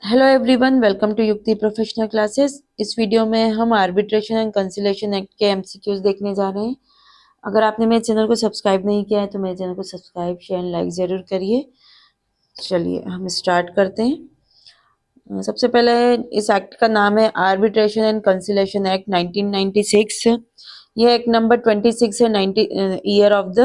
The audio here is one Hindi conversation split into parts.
हेलो एवरीवन, वेलकम टू युक्ति प्रोफेशनल क्लासेस। इस वीडियो में हम आर्बिट्रेशन एंड कंसिलेशन एक्ट के एमसीक्यूज देखने जा रहे हैं। अगर आपने मेरे चैनल को सब्सक्राइब नहीं किया है तो मेरे चैनल को सब्सक्राइब शेयर एंड लाइक ज़रूर करिए। चलिए हम स्टार्ट करते हैं। सबसे पहले इस एक्ट का नाम है आर्बिट्रेशन एंड कंसिलेशन एक्ट 1996। ये एक्ट नंबर 26 है, 90 ईयर ऑफ द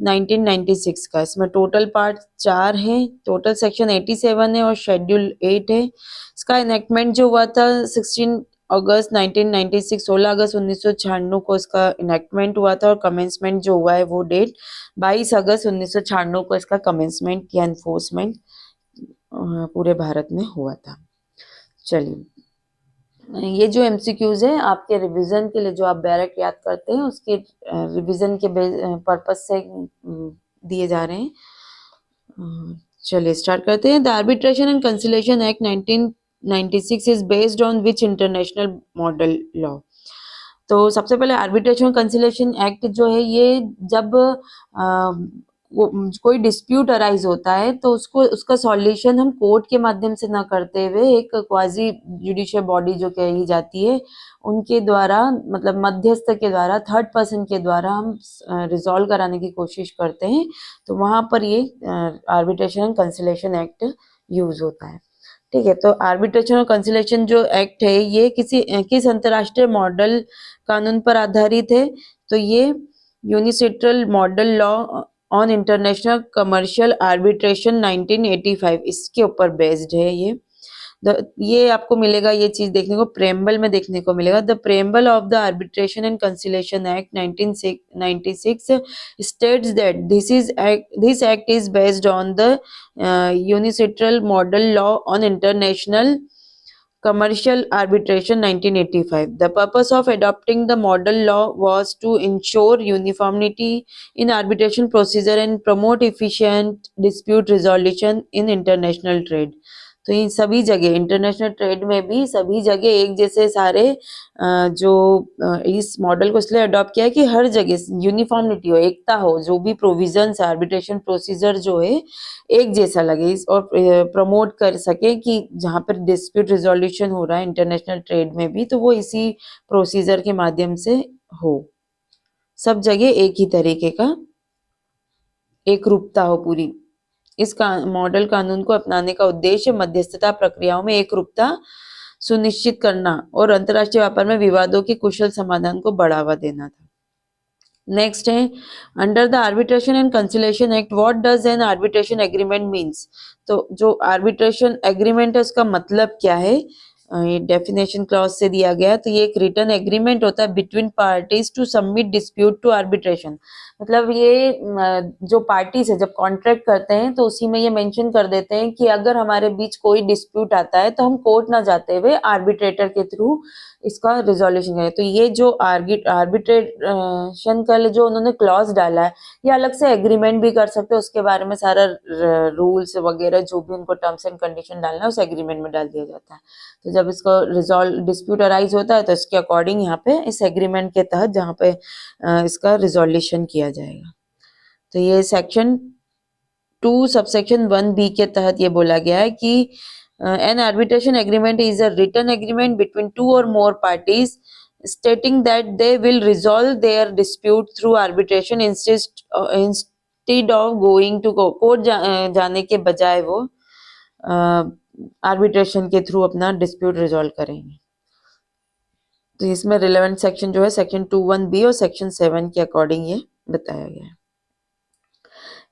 1996 का। इसमें टोटल पार्ट 4 हैं, टोटल सेक्शन 87 है और शेड्यूल 8 है। इसका इनेक्टमेंट जो हुआ था 16 अगस्त 1996, 16 अगस्त 1996 को इसका इनेक्टमेंट हुआ था और कमेंसमेंट जो हुआ है वो डेट 22 अगस्त 1996 को इसका कमेंसमेंट या एनफोर्समेंट पूरे भारत में हुआ था। चलिए, ये जो एमसीक्यूज है आपके रिवीजन के लिए, जो आप डायरेक्ट याद करते हैं उसके रिवीजन के पर्पज से दिए जा रहे हैं। चलिए स्टार्ट करते हैं। The arbitration and conciliation act 1996 is based on which international model law. तो सबसे पहले आर्बिट्रेशन कंसिलेशन एक्ट जो है ये जब कोई डिस्प्यूट अराइज होता है तो उसको उसका सॉल्यूशन हम कोर्ट के माध्यम से ना करते हुए एक क्वाजी जुडिशियल बॉडी जो कही जाती है उनके द्वारा, मतलब मध्यस्थ के द्वारा, थर्ड पर्सन के द्वारा हम रिजॉल्व कराने की कोशिश करते हैं। तो वहां पर ये arbitration and conciliation act use होता है। ठीक है, तो आर्बिट्रेशन और कंसिलेशन जो एक्ट है ये किस अंतरराष्ट्रीय मॉडल कानून पर आधारित है? तो ये UNCITRAL model law on international commercial arbitration 1985 इसके ऊपर बेस्ड है ये। ये आपको मिलेगा, ये चीज देखने को प्रेम्बल में देखने को मिलेगा। The preamble of the arbitration and conciliation act 1996 states that this act is based on the unilateral model law on international commercial arbitration 1985. The purpose of adopting the model law was to ensure uniformity in arbitration procedure and promote efficient dispute resolution in international trade. तो इन सभी जगह इंटरनेशनल ट्रेड में भी सभी जगह एक जैसे सारे जो इस मॉडल को इसलिए अडॉप्ट किया है कि हर जगह यूनिफॉर्मिटी हो, एकता हो, जो भी प्रोविजंस आर्बिट्रेशन प्रोसीजर जो है एक जैसा लगे और प्रमोट कर सके कि जहाँ पर डिस्प्यूट रिजोल्यूशन हो रहा है इंटरनेशनल ट्रेड में भी तो वो इसी प्रोसीजर के माध्यम से हो, सब जगह एक ही तरीके का एक रूपता हो पूरी। इस मॉडल कानून को अपनाने का उद्देश्य मध्यस्थता प्रक्रियाओं में एक रूपता सुनिश्चित करना और अंतर्राष्ट्रीय व्यापार में विवादों के कुशल समाधान को बढ़ावा देना था। नेक्स्ट है, under the arbitration and conciliation act what does N arbitration agreement means. तो जो आर्बिट्रेशन एग्रीमेंट है उसका मतलब क्या है, ये डेफिनेशन क्लॉज से दिया गया है। तो ये एक रिटर्न एग्रीमेंट होता है between parties to submit dispute to arbitration. मतलब ये जो पार्टीज है जब कॉन्ट्रैक्ट करते हैं तो उसी में ये मेंशन कर देते हैं कि अगर हमारे बीच कोई डिस्प्यूट आता है तो हम कोर्ट ना जाते हुए आर्बिट्रेटर के थ्रू इसका रिजोल्यूशन करें। तो ये जो आर्बिट्रेशन का जो उन्होंने क्लॉज डाला है ये अलग से एग्रीमेंट भी कर सकते हैं, उसके बारे में सारा रूल्स वगैरह जो भी उनको टर्म्स एंड कंडीशन डालना है उस एग्रीमेंट में डाल दिया जाता है। तो जब इसको रिजॉल्व डिस्प्यूट अराइज होता है तो इसके अकॉर्डिंग यहाँ पे इस एग्रीमेंट के तहत जहाँ पे इसका रिजोल्यूशन किया जाएगा। तो ये सेक्शन 2 सबसेक्शन 1B के तहत ये बोला गया है कि an arbitration agreement is a written agreement between two or more parties stating that they will resolve their dispute through arbitration instead of going to court जाने के बजाय वो आर्बिट्रेशन के थ्रू अपना डिस्प्यूट रिजॉल्व करेंगे। तो इसमें रिलेवेंट सेक्शन जो है सेक्शन 21B और सेक्शन 7 के अकॉर्डिंग ये बताया गया है।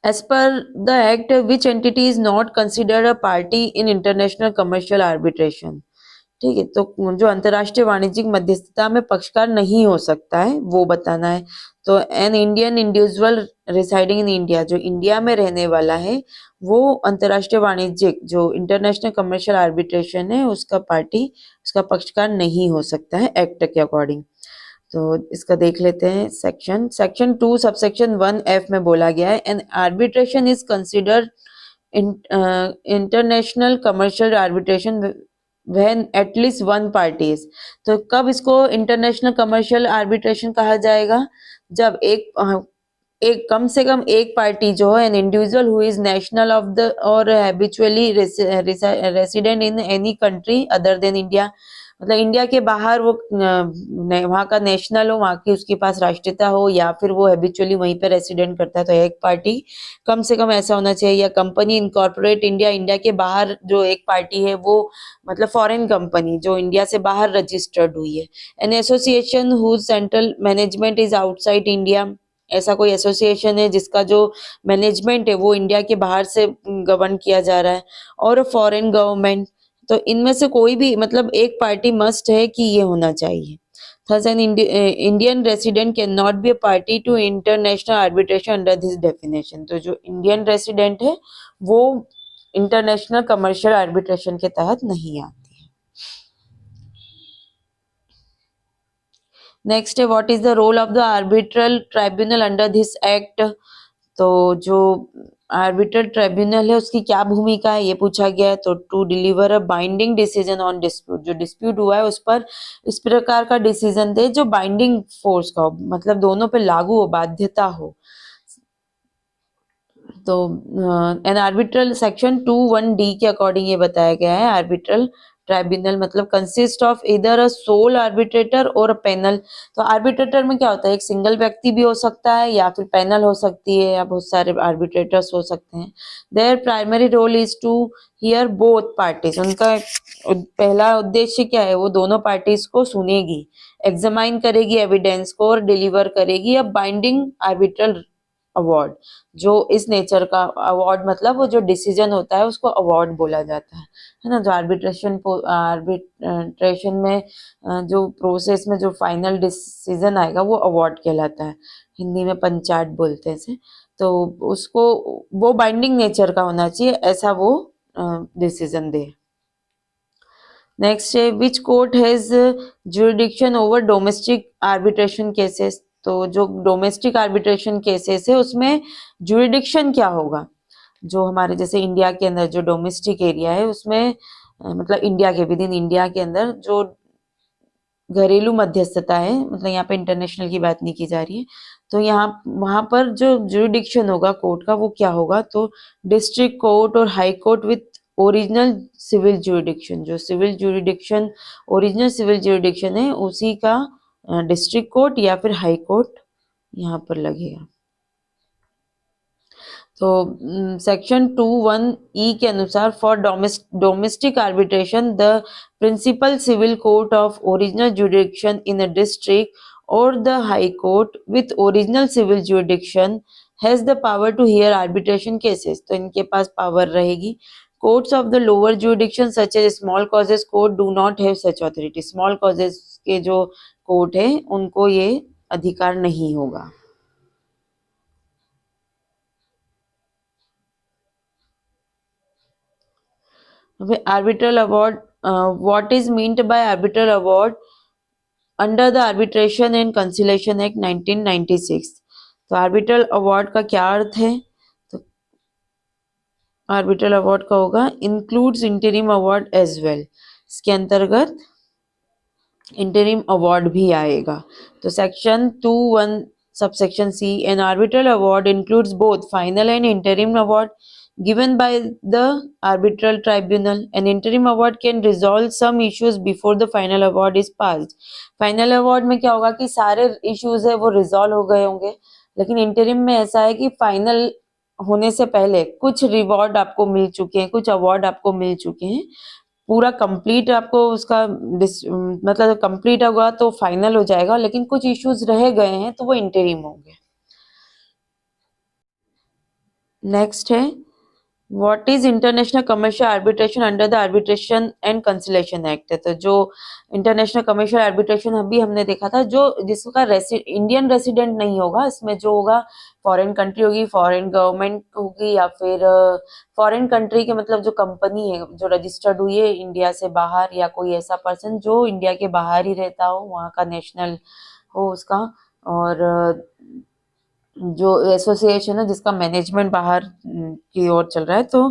As per the act, which entity is not considered a party in international commercial arbitration? ठीक है, तो जो अंतरराष्ट्रीय वाणिज्यिक मध्यस्थता में पक्षकार नहीं हो सकता है वो बताना है। तो an Indian individual residing in India, जो इंडिया में रहने वाला है वो अंतरराष्ट्रीय वाणिज्यिक जो इंटरनेशनल कमर्शियल आर्बिट्रेशन है उसका पार्टी, उसका पक्षकार नहीं हो सकता है एक्ट के अकॉर्डिंग। तो इसका देख लेते हैं सेक्शन 2 सबसेक्शन 1F में बोला गया है N arbitration is considered international commercial arbitration when at least one party is. तो कब इसको इंटरनेशनल कमर्शियल आर्बिट्रेशन कहा जाएगा? जब एक एक कम से कम एक पार्टी जो है, an individual who is national of the और habitually resident in any country other than India, मतलब इंडिया के बाहर वो वहाँ का नेशनल हो, वहाँ की उसके पास राष्ट्रीयता हो, या फिर वो हैबिचुअली वहीं पे रेसिडेंट करता है, तो एक पार्टी कम से कम ऐसा होना चाहिए। या कंपनी इनकॉर्पोरेट इंडिया, इंडिया के बाहर जो एक पार्टी है वो मतलब फॉरेन कंपनी जो इंडिया से बाहर रजिस्टर्ड हुई है। An association whose central management is outside India, ऐसा कोई एसोसिएशन है जिसका जो मैनेजमेंट है वो इंडिया के बाहर से गवर्न किया जा रहा है। और फॉरेन गवर्नमेंट, तो इनमें से कोई भी मतलब एक पार्टी मस्ट है कि ये होना चाहिए। Thus, an Indian resident cannot be a party to international arbitration under this definition. तो जो इंडियन रेसिडेंट है वो इंटरनेशनल कमर्शियल आर्बिट्रेशन के तहत नहीं आती है। नेक्स्ट है what is the role of the arbitral tribunal under this act. तो जो आर्बिट्रल ट्राइब्यूनल है उसकी क्या भूमिका है ये पूछा गया है। तो to deliver a binding decision on dispute, जो डिस्प्यूट हुआ है उस पर इस प्रकार का डिसीजन दे जो बाइंडिंग फोर्स का हो, मतलब दोनों पे लागू हो, बाध्यता हो। तो एन आर्बिट्रल सेक्शन 2(1)(d) के अकॉर्डिंग ये बताया गया है, आर्बिट्रल ट्राइब्यूनल मतलब कंसिस्ट ऑफ इधर अ सोल आर्बिट्रेटर और पैनल। तो आर्बिट्रेटर में क्या होता है, एक सिंगल व्यक्ति भी हो सकता है या फिर पैनल हो सकती है या बहुत सारे आर्बिट्रेटर्स हो सकते हैं। Their primary role is to hear both parties, उनका पहला उद्देश्य क्या है, वो दोनों पार्टीज को सुनेगी, एग्जामाइन करेगी एविडेंस को और डिलीवर करेगी अ बाइंडिंग आर्बिट्रल अवार्ड। जो इस नेचर का अवार्ड मतलब वो जो डिसीजन होता है उसको अवार्ड बोला जाता है ना। जो आर्बिट्रेशन में जो प्रोसेस में जो फाइनल डिसीजन आएगा वो अवार्ड कहलाता है, हिंदी में पंचाट बोलते हैं इसे। तो उसको वो बाइंडिंग नेचर का होना चाहिए, ऐसा वो डिसीजन दे। नेक्स्ट है which court has jurisdiction over domestic arbitration cases. तो जो डोमेस्टिक आर्बिट्रेशन केसेस है उसमें जुरिडिक्शन क्या होगा, जो हमारे जैसे इंडिया के अंदर जो डोमेस्टिक एरिया है उसमें मतलब इंडिया के विद इन इंडिया के अंदर जो घरेलू मध्यस्थता है, मतलब यहाँ पे इंटरनेशनल की बात नहीं की जा रही है, तो यहाँ वहां पर जो जुरिडिक्शन होगा कोर्ट का वो क्या होगा, तो डिस्ट्रिक्ट कोर्ट और high court with original civil jurisdiction. जो civil jurisdiction original civil jurisdiction है उसी का डिस्ट्रिक्ट कोर्ट या फिर हाई कोर्ट यहाँ पर लगेगा। तो सेक्शन 2(1)(e) के अनुसार for domestic arbitration the principal civil court of original jurisdiction in a district और the high court with original civil jurisdiction has the power to hear arbitration cases. तो इनके पास पावर रहेगी। Courts of the lower jurisdiction such as small causes court do not have such authority. Small causes के जो कोर्ट है उनको ये अधिकार नहीं होगा। Arbitral award, what is meant by arbitral award under the Arbitration and Conciliation Act 1996। तो आर्बिट्रल अवार्ड का क्या अर्थ है, तो आर्बिट्रल अवार्ड का होगा includes interim award as well, इसके अंतर्गत इंटरिम अवार्ड भी आएगा। तो section 2(1) subsection C an arbitral award includes both final and interim award given by the arbitral tribunal. An interim award can resolve some issues before the final award is passed। Final award में क्या होगा कि सारे इश्यूज है वो रिजॉल्व हो गए होंगे, लेकिन इंटरिम में ऐसा है कि फाइनल होने से पहले कुछ रिवॉर्ड आपको मिल चुके हैं, कुछ अवार्ड आपको मिल चुके हैं, पूरा कंप्लीट आपको उसका मतलब कंप्लीट होगा तो फाइनल हो जाएगा, लेकिन कुछ इश्यूज रह गए हैं तो वो इंटरिम होंगे। नेक्स्ट है what is international commercial arbitration under the arbitration and conciliation act. तो जो इंटरनेशनल कमर्शियल आर्बिट्रेशन अभी हमने देखा था जो जिसका इंडियन रेसिडेंट नहीं होगा, इसमें जो होगा फॉरेन कंट्री होगी, फॉरेन गवर्नमेंट होगी या फिर फॉरेन कंट्री के मतलब जो कंपनी है जो रजिस्टर्ड हुई है इंडिया से बाहर, या कोई ऐसा पर्सन जो इंडिया के बाहर ही रहता हो, वहाँ का नेशनल हो उसका, और जो एसोसिएशन है जिसका मैनेजमेंट बाहर की ओर चल रहा है। तो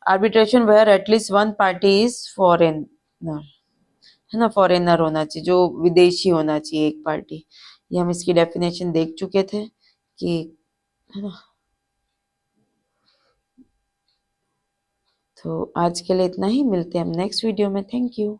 arbitration where at least one party is foreigner, है ना, फॉरेनर होना चाहिए, जो विदेशी होना चाहिए एक पार्टी। ये हम इसकी डेफिनेशन देख चुके थे कि है ना। तो आज के लिए इतना ही, मिलते हैं हम नेक्स्ट वीडियो में। Thank you.